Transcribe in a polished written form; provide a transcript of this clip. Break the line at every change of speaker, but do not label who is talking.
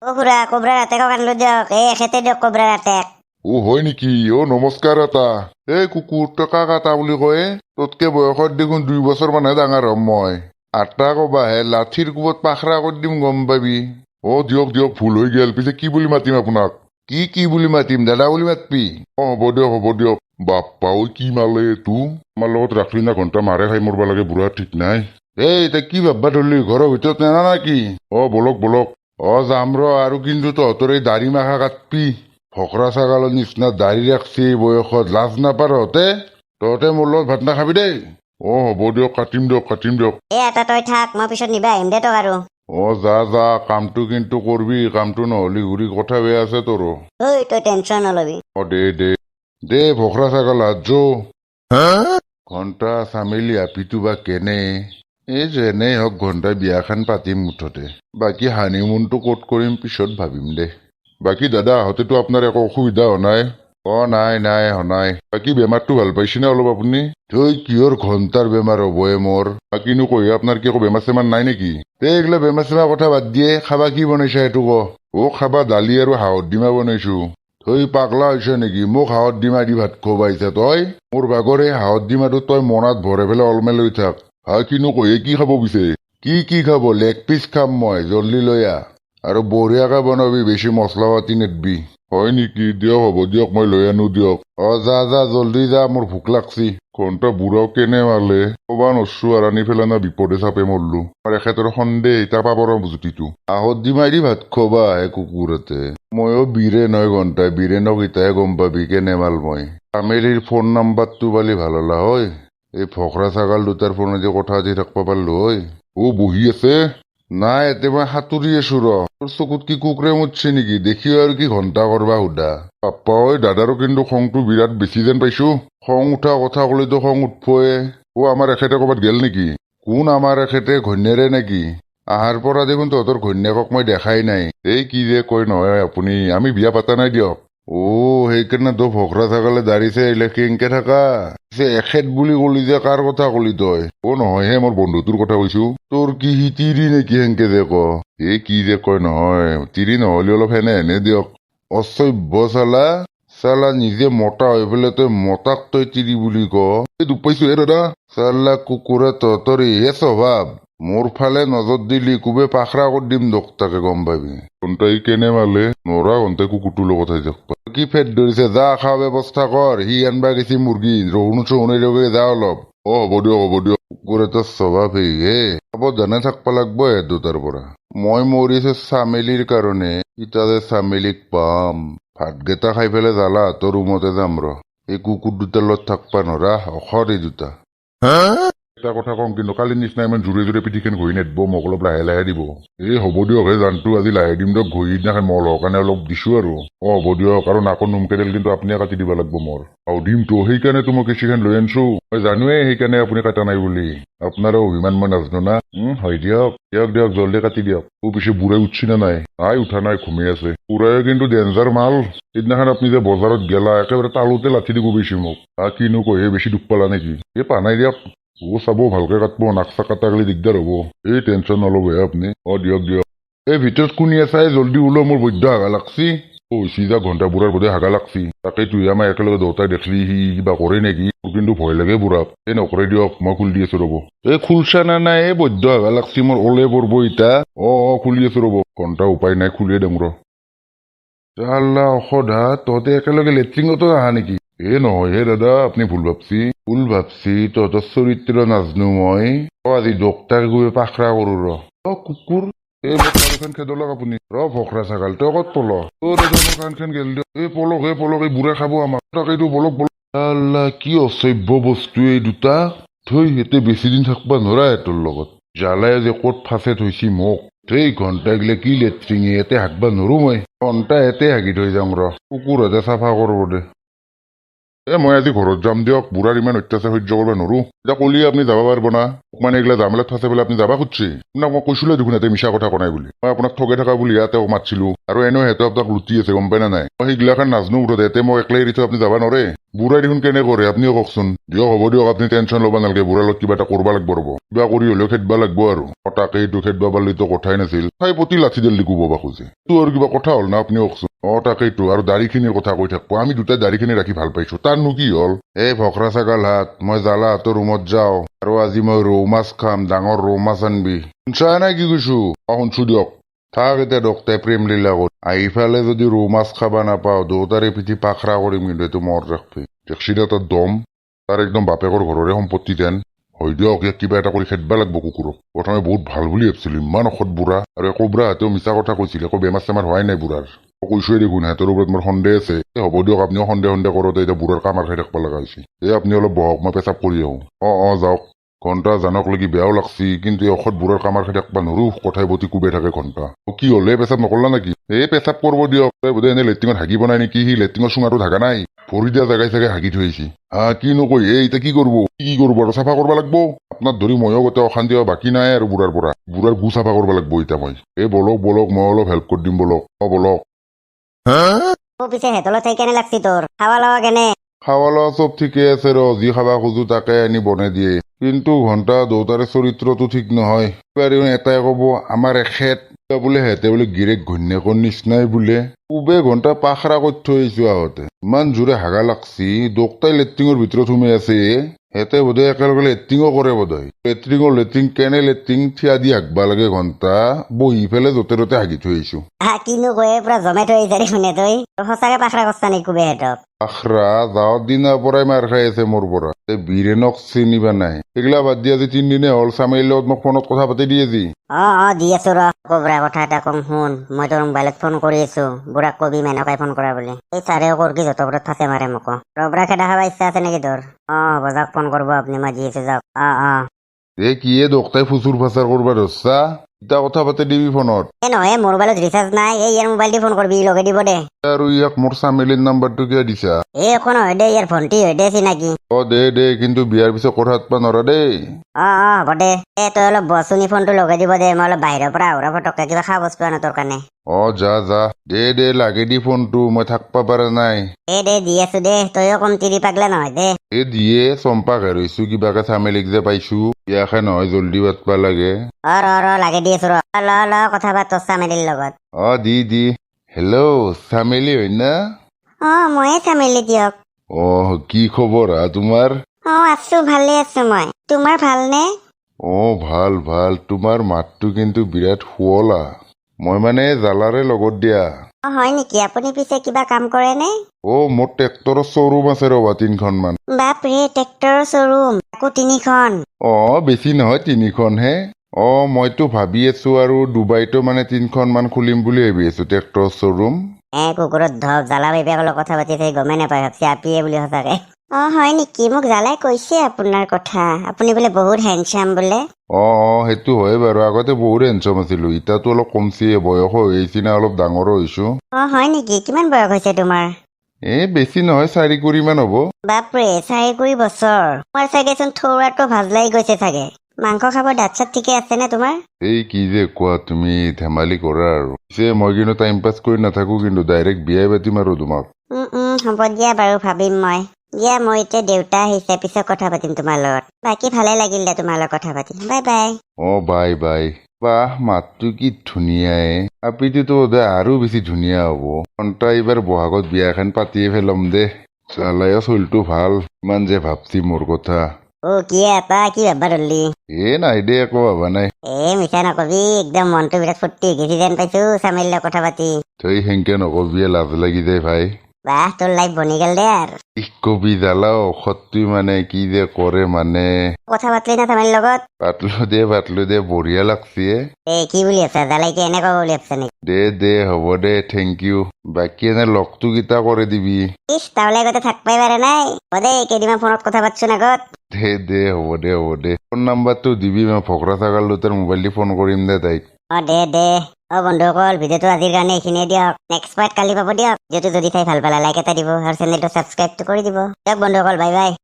ও খুৰা কোবৰা ৰাতেক আনলো দিয়ক এখেতে দিয়ক কোবৰা ৰাতেক।
হয় নেকি? নমস্কাৰ এটা। এই কুকুৰ তই কাক আটা বুলি কয়? তোতকে বয়সত দেখোন 2 বছৰ মানহে ডাঙৰ হ'ম মই। আটা কবাহে লাঠিৰ কোবত পাখৰা কৰি দিম গম পাবি। দিয়ক দিয়ক ভুল হৈ গেল। পিছে কি বুলি মাতিম আপোনাক? কি বুলি মাতিম? দাদা বুলি মাতবি? হ'ব দিয়ক। বাপ্পা কি মালে এইটো? আমাৰ লগত ৰাখলি না ঘণ্টা মাৰে খাই মৰবা লাগে বুঢ়া ঠিক নাই। তই কি ভাববা ধৰলি? ঘৰৰ ভিতৰত নেনা নাকি? বলক। যাম আৰু কিন্তু তহঁতৰ এই দাড়ি মাখা কাটবি। ফকৰা ছাগালৰ নিচিনা দাড়ি ৰাখছি এই বয়সত, লাজ নাপাৰ তহঁতে মোৰ লগত ভাত নাখাবি দেই। হ'ব দিয়ক, কাটিম দিয়ক।
এটা তই থাক মই পিছত নিবা আহিম দে তোক আৰু।
যা কামটো কিন্তু কৰবি, কামটো নহলি ঘূৰি কথা বেয়া আছে তোৰ।
ঐ তই টেনচন নলবি।
দে ভকৰা ছাগাল হাত ঘণ্টা চামেলি হাপিটো বা কেনে? যেনেই হওক ঘণ্টা বিয়াখান পাতিম মুঠতে। বাকী হানিমুনটো ক'ত কৰিম পিছত ভাবিম দে। বাকী দাদা আহোঁতেতো আপোনাৰ একো অসুবিধা হোৱা নাই? নাই হোৱা নাই। বাকী বেমাৰটো ভাল পাইছেনে অলপ আপুনি? কিহৰ ঘণ্টাৰ বেমাৰ হ'বয়ে মোৰ? বাকীনো কয় আপোনাৰ কি একো বেমাৰ চেমাৰ নাই নেকি? এইগিলা বেমাৰ চেমাৰ কথা বাদ দিয়ে, খাবা কি বনাইছা সেইটো ক? খাবা দালি আৰু হাঁহৰ ডিমা বনাইছো। পাগলা হৈছে নেকি? মোক হাঁহৰ ডিমা দি ভাত খুৱাইছা তই? মোৰ ভাগৰ এই হাঁহৰ ডিমাটো তই মনাত ভৰাই পেলাই অলমেল হৈ থাক। কিনো কয় কি খাব পিছে? কি খাব? লেগ পিচ খাম মই, জল্দি লৈ আহ। আৰু বঢ়িয়াকে বনাবি, বেছি মছলা পাতি নেদবি। হয় নেকি? দিয়ক হ'ব দিয়ক, মই লৈ আনো দিয়ক। যা জল্দি যা, মোৰ ভোক লাগছি। ঘণ্টা বুঢ়াও কেনে মালে কবা নৰছো আৰু আনি পেলাই না বিপদে চাপে মৰলো। আৰু এখেতৰ সন্দেহ ইতা পাবৰ জুতিটো। হাঁহৰ ডিমাই দি ভাত খোৱা আহে কুকুৰতে। ময়ো বীৰেন হয় ঘণ্টাই, বীৰেনক ইতাহে গম পাবি কেনে মাল মই। ফেমিলিৰ ফোন নাম্বাৰটো পালি ভাল হলা হয়। এই ফকৰা ছাগাল দুটাৰ ফোনেদি কথা পাতি থাকবা পাৰলো হয়। বহি আছে? নাই এতিয়া মই সাঁতুৰি আছো তোৰ চকুত কি কুকুৰে মুতছে নেকি? দেখিও আৰু কি ঘণ্টা কৰবা সোধা? পাপ্পা দাদাৰো কিন্তু খংটো বিৰাট বেছি যেন পাইছো। খং উঠা কথা কলেতো খং উঠবয়ে। আমাৰ এখেতে ক'বাত গেল নেকি? কোন আমাৰ এখেতে? ঘৈণীয়েৰে নেকি? আহাৰ পৰা দেখোন তহঁতৰ ঘৈণীয়েকক মই দেখাই নাই। কি যে কয় নহয় আপুনি, আমি বিয়া পাতা নাই দিয়ক। সেইকাৰণে তো ভকৰা ছাগালে দাড়িছে আহিলে কেংকে থাকা। এখেত বুলি কলি যে কাৰ কথা কলি তই? নহয় হে, মোৰ বন্ধুটোৰ কথা কৈছো। তোৰ কি সি তিৰি নেকি সেনকে যে ক? কি যে কয় নহয়, তিৰি নহলে অলপ হেনে দিয়ক। অসভ্য চালা নিজে মতা হৈ পেলাই তই মতাক তই তিৰি বুলি ক? দুখ পাইছো দাদা। চালা কুকুৰে তহঁতৰ ইহে স্বভাৱ। মোৰ ফালে নজৰ দিলি কুবে পাখৰা কৰি দিম তাকে গম পাবি। ঘণ্টাই কেনে মালে নৰা ঘণ্টাই কুকুৰটোৰ লগত আহি থাকবা। কি ফেট ধৰিছে? যা খোৱা ব্যৱস্থা কৰ। সি আনবা গেছি মুৰ্গী, ৰহুন চহুন যা অলপ। হ'ব দিয়ক। কুকুৰ এটা স্বভাৱ হে। সাৱধানে থাকবা লাগব দুটাৰ পৰা। মই মৰিছো চামেলিৰ কাৰণে, ইতাতে চামেলিক পাম। ভাতকেইটা খাই পেলাই জালা হাতৰ ৰুমতে যাম এই কুকুৰ দুটাৰ লগত থাকবা নৰা, অখৰ এই দুটা। এটা কথা কম কিন্তু, কালি নিচিনা ইমান জোৰে পিঠিখন ঘূৰি নেদব, মোক অলপ লাহে দিব। হ'ব দিয়ক, জানটো আজি লাহে দিম দিয়ক। ঘূৰি দিনাখন মল হোৱাৰ কাৰণে অলপ দিছো আৰু। হ'ব দিয়ক, আৰু নাকৰ নোমকেইডাল কিন্তু আপুনিয়ে কাটি দিব লাগিব মোৰ। দিমতো, সেইকাৰণেতো মই কেঁচিখন লৈ আনছো। মই জানোৱেই সেইকাৰণে আপুনি কাটা নাই বুলি। আপোনাৰো অভিমান মই নাজনো না। হয় দিয়ক, জল্দি কাটি দিয়ক। পিছে বুঢ়াই উঠছি না নাই? উঠা নাই, ঘুমাই আছে। বুঢ়াই কিন্তু ডেঞ্জাৰ মাল। সেইদিনাখন আপুনি যে বজাৰত গেলা, একেবাৰে তালোতে লাঠি দি কোবাইছে মোক। কিনো কয়, বেছি দুখ পালা নেকি? পা নাই দিয়ক। চাব ভালকে কাটব, নাক চাক কাটা গেলি দিগদাৰ হ'ব। টেনচন নল'ব আপুনি। দিয়ক। ভিতৰত কোনে আছে? জল্দি ওলোৱা, মোৰ বৈদ্য হাগা লাগছি। চিধা ঘণ্টা বুঢ়াৰ বোধে হাগা লাগছি। তাকেইতো আমাৰ একেলগে দুটাই দেখলি সি কিবা কৰে নেকি? মোৰ কিন্তু ভয় লাগে বুঢ়াক। নকৰে দিয়ক, মই খুলি দি আছো ৰ'ব। খুলছা না নাই? বৈদ্য হাগা লাগছি মোৰ, ওলে পৰব ইতা। খুলি আছো ৰ'ব। ঘণ্টা উপায় নাই, খুলিয়ে দিম চাল্লা অসধা, তহঁতে একেলগে লেট্ৰিনতো আহা নেকি? নহয় হে দাদা, আপুনি ভুল ভাবছি। তহঁতৰ চৰিত্ৰ নাজনো মই। আজি ডক্টাৰ গৈ পাখৰা কৰো কুকুৰ। মোৰ কাণখন খেদলক আপুনি। ভকৰা ছাগাল, তই ক'ত পল? দাদা মোৰ কাণখন গেল দিয়ক। পলক, এই বুঢ়াই খাব আমাক। তাকেইটো বলক। চাল্লা কি অসভ্য বস্তু এই দুটা। সিহঁতে বেছি দিন থাকবা নৰা তোৰ লগত। জালাই যে ক'ত ফাঁচে থৈছি মোক। ঘণ্টা গিলা কি লেট্ৰিন, ইয়াতে হাগবা নৰো মই। ঘণ্টা ইয়াতে হাগি থৈ যাম কুকুৰ হাতে চাফা কৰব দে। মই আজি ঘৰত যাম দিয়ক, বুঢ়াৰ ইমান অত্যাচাৰ সহ্য কৰিব নোৱাৰো। এতিয়া কলি আপুনি যাব পাৰিব না? মানে এইগিলা জামেলাত ফাঁচে পেলাই আপুনি যাবা খুজিছে? আপোনাক মই কৈছিলো দেখোন ইয়াতে মিছা কথা কোনাই বুলি। মই আপোনাক ঠগে থকা বুলি ইয়াতে মাতিছিলো, আৰু এনেও সিহঁতে আপোনাক লুটি আছে, গম পাই না নাই? মই সেইগিলাখান নাজনো মুঠতে, ইয়াতে মই একলাই এৰি থৈ আপুনি যাব নোৱাৰে। বুঢ়াই দেখোন কেনে কৰে আপুনিও কওকচোন। দিয়ক হ'ব দিয়ক, আপুনি টেনশ্যন ল'ব নালাগে, বুঢ়াৰ লগত কিবা এটা কৰিব লাগিব ৰ'ব। কিবা কৰি হ'লেও খেদবা লাগিব আৰু। তাকেইটো খেদবা পাৰিলেতো কথাই নাছিল। তাই প্ৰতি লাঠি দালি কোবাব খোজে। তো আৰু কিবা কথা হ'ল না, আপুনি কওকচোন। তাকেইতো, আৰু দাড়িখিনিৰ কথা কৈ থাকব। আমি দুটাই দাড়িখিনি ৰাখি ভাল পাইছো, তাৰনো কি হ'ল? এই ভকৰা ছাগাল হাত, মই জালাহাতৰ ৰুমত যাওঁ, আৰু আজি মই ৰৌ মাছ খাম, ডাঙৰ ৰৌ মাছ আনবি। শুনছা নাই কি কৈছো? শুনছো দিয়ক। থাক এতিয়া দক্তাই প্ৰেম লীলা কৰি। আহিফালে যদি ৰৌ মাছ খাবা নাপাওঁ, দুটাৰে পিঠি পাখৰা কৰিম, কিন্তু এইটো মৰ ৰাখবি। দেখছি দে তাত দম, তাৰ একদম বাপেকৰ ঘৰৰে সম্পত্তি যেন। হয় দিয়ক, ইয়াক কিবা এটা কৰি খেদবা লাগব কুকুৰক। প্ৰথমে বহুত ভাল বুলি ভাবছিলো, ইমান অসৎ বুঢ়া, আৰু একো বুঢ়াহাতেও মিছা কথা কৈছিল, একো বেমাৰ চেমাৰ হোৱাই নাই বুঢ়াৰ। কৈছোৱে দেখোন, সিহঁতৰ ওপৰত মোৰ সন্দেহ আছে। হ'ব দিয়ক, আপুনিও সন্দেহ কৰোতে এতিয়া বুঢ়াৰ কামাৰ খাই থাকিব লগা হৈছে। আপুনি অলপ বহক, মই পেচাব কৰি আহোঁ। যাওক। ঘণ্টা জানক লাগি বেয়াও লাগছি, কিন্তু এই অসৎ বুঢ়াৰ কামাৰ খাই থাকিব নোৱাৰো, কথাই বতি কুবে থাকে ঘণ্টা। কি হ'লে পেচাব নকৰলা নেকি? পেচাব কৰিব দিয়ক। তই বোধে এনে লেট্ৰিঙত হাগি বনাই নেকি? সি লেট্ৰিঙৰ চুঙাটো ঢাকা নাই, ভৰি দিয়া জেগাই চাগে হাগি থৈছি। কিনো কয় এতিয়া কি কৰিব আৰু চাফা কৰিব লাগব। আপোনাক ধৰি ময়ো গোটেই অশান্তি বাকী নাই আৰু বুঢ়াৰ পৰা। বুঢ়াৰ গু চাফা কৰিব লাগব এতিয়া মই। বলক মই অলপ হেল্প কৰি দিম বলক। বলক।
পিছে হেতলত থাকি কেনে লাগছি তোৰ? খাৱা লাৱা কেনে?
খাৱা লোৱা চব ঠিকে আছে যি খাবা খোজো তাকে আনি বনাই দিয়ে। কিন্তু ঘণ্টা দেউতাৰে চৰিত্ৰটো ঠিক নহয়। এটাই কব আমাৰ এখেত বোলে, হেঁতে বোলে গিৰেক ঘৈণীয়েকৰ নিচিনাই বোলে। উবে ঘণ্টা পাখৰা কৰি থৈ আহিছো আহোঁতে। ইমান জোৰে হাগা লাগছি, দোকটাই লেট্ৰিঙৰ ভিতৰত সোমাই আছে। হেঁতে বোধহয় একেলগে লেট্ৰিঙো কৰে বোধহয়। লেট্ৰিং কেনে লেট্ৰিং থিয়া দি হাগবা লাগে ঘণ্টা, বহি পেলাই য'তে ত'তে হাগি থৈ আহিছো।
কিনো কয়, পুৰা জমে থৈ আহিছে দেখোন তই। সঁচাকে পাখৰা কৰছা নেকি কুবে হেঁতক?
পাখৰা যাৱাৰ দিনাৰ পৰাই মাৰ খাই আছে মোৰ পৰা। বীৰেনক চিনিবা নাই। সেইগিলা বাদ দি আজি 3 দিনে হ'ল চামেলিৰ লগত মোক ফোনত কথা পাতি দি আজি।
দি আছো ৰ। বুঢ়া কথা এটা কম শুন, মই তোৰ মোবাইলত ফোন কৰি আছো। বুঢ়াক কবি মেনকাই ফোন কৰা বুলি। এই চাৰেও কৰকি যত ঘৰত ফাঁচে মাৰে মোক। বুঢ়া খেদা খাবা ইচ্ছা আছে নেকি তোৰ? হ'ব যাওক, ফোন কৰব আপুনি, মই দি আছো যাওক।
কিয়ে দোকটাই ফুচুৰ ফাচাৰ কৰবা ধৰছা? ইটা কথা পাতি দিবি ফোনত।
নহয়, মোৰ মোবাইলত ৰিচাৰ্জ নাই, ইয়াৰ মোবাইল দি ফোন কৰবি, লগে দিব দে।
আৰু ইয়াক মোৰ চামেলিৰ নাম্বাৰটো কিয় দিছা?
একো নহয় দে, ইয়াৰ ভণ্টি হয় দে চিনাকি।
দে কিন্তু বিয়াৰ পিছত কথা পাতবা নৰা দেই।
হ'ব দে। তই অলপ বচুনি, ফোনটো লগাই দিব দে, মই অলপ বাহিৰৰ পৰা আহুৰা ফটককে কিবা খাব বস্তু আনো তোৰ কাৰণে।
যা। দে লাগে দি ফোনটো, মই থাকবা পাৰা নাই।
দে দি আছো দে, তইও কম তিৰি পাগলা নহয় দে।
দিয়ে চম্পাক হেৰুইছো কিবাকে, চামেলিক যে পাইছো। বিয়াখে নহয় জল্দি পাতবা লাগে।
লাগে দি আছো ৰ। ল কথা পাত তোৰ চামেলিৰ লগত।
দি। হেল্ল' চামেলি হয় না?
ময়ে চামেলি দিয়ক।
কি খবৰ তোমাৰ?
আছো, ভালে আছো মই। তোমাৰ ভালনে?
ভাল। তোমাৰ মাতটো কিন্তু বিৰাট শুৱলা। মই মানে জালাৰে লগত দিয়া।
হয় নেকি? আপুনি পিছে কিবা কাম কৰে নে?
মোৰ ট্ৰেক্টৰৰ শ্বৰুম আছে ৰবা 3খনমান।
বাপৰে, ট্ৰেক্টৰৰ শ্বৰুম আকৌ 3খন?
বেছি নহয় 3খনহে। মইতো ভাবি আছো আৰু ডুবাইতো মানে 3খনমান খুলিম বুলি ভাবি আছো ট্ৰেক্টৰৰ শ্বৰুম।
কুকুৰত ধপ, জালা বেপাৰৰ লগত কথা পাতি গমেই নাপায়, ভাবছি আপিয়ে বুলি সঁচাকে। হয় নেকি? মোক জালাই কৈছে আপোনাৰ কথা, আপুনি বোলে বহুত হেণ্ডচাম বোলে।
সেইটো হয় বাৰু, আগতে বহুত হেণ্ডচাম আছিলো, এতিয়াতো অলপ কমছি, বয়স হৈ আহিছি না, অলপ ডাঙৰো হৈছো।
হয় নেকি? কিমান বয়স হৈছে তোমাৰ?
বেছি নহয়, 4 কুৰিমান হ'ব।
বাপৰে, 4 বছৰ? তোমাৰ চাগেচোন থৌৰাটো ভাজ লাগি গৈছে চাগে। মাংস খাব দাঁত চাত ঠিকে আছে নে তোমাৰ?
কি যে কোৱা তুমি, ধেমালি কৰা আৰু। পিছে মই কিন্তু টাইম পাছ কৰি নাথাকো, কিন্তু ডাইৰেক্ট বিয়াই পাতিম আৰু তোমাক।
হ'ব দিয়া বাৰু, ভাবিম মই। দিয়া, মই এতিয়া দেউতা আহিছে, পিছত কথা পাতিম তোমাৰ লগত। বাকী ভালে লাগিল দে তোমাৰ লগত কথা পাতি। বাই।
বাই। বাহ, মাতটো কি ধুনীয়াই। আপিটোতো আৰু বেছি ধুনীয়া হ'ব। এইবাৰ বহাগত বিয়া এখন পাতিয়ে পেলাম দে। চালাইও চলটো ভাল, ইমান যে ভাবছি মোৰ কথা।
কি ভাববা ধৰলি?
নাই দে, একো ভাবা নাই।
মিছা নকবি, একদম মনটো বিৰাট ফূৰ্তি গেছি যেন পাইছো চামেলিৰ লগত কথা পাতি।
তই সেনকে নকবি, লাজ লাগি যায় ভাই।
বাহ, তোৰ লাইফ বনি গেল দে আৰু।
কি কবি জালাও, ঔষধটো মানে কি যে কৰে মানে।
কথা পাতলি না চামেলিৰ লগত?
পাতলো দে, বঢ়িয়া লাগছি।
কি বুলি আছা? জালাই কি এনেকুৱা বুলি ভাবছা নেকি?
দে হ'ব দে, থেংক ইউ। বাকী এনে লগটো কিটা কৰি দিবি।
তাহলে আগতে থাকবাই পাৰা নাই। কেইদিনমান ফোনত কথা পাতছোন আগত।
দে হ'ব দে। ফোন নাম্বাৰটো দিবি, মই ভকৰা ছাগাল দুটাৰ মোবাইল দি ফোন কৰিম দে তাইক।
দে বন্ধুসকল ভিডিঅ'টো আজিৰ কাৰণে এইখিনিয়ে দিয়ক নেক্সট পাৰ্ট কালি পাব দিয়ক ভিডিঅ'টো যদি চাই ভাল পালে লাইক এটা দিব আৰু চেনেলটো ছাবস্ক্ৰাইবটো কৰি দিব দিয়ক বন্ধুসকল বাই বাই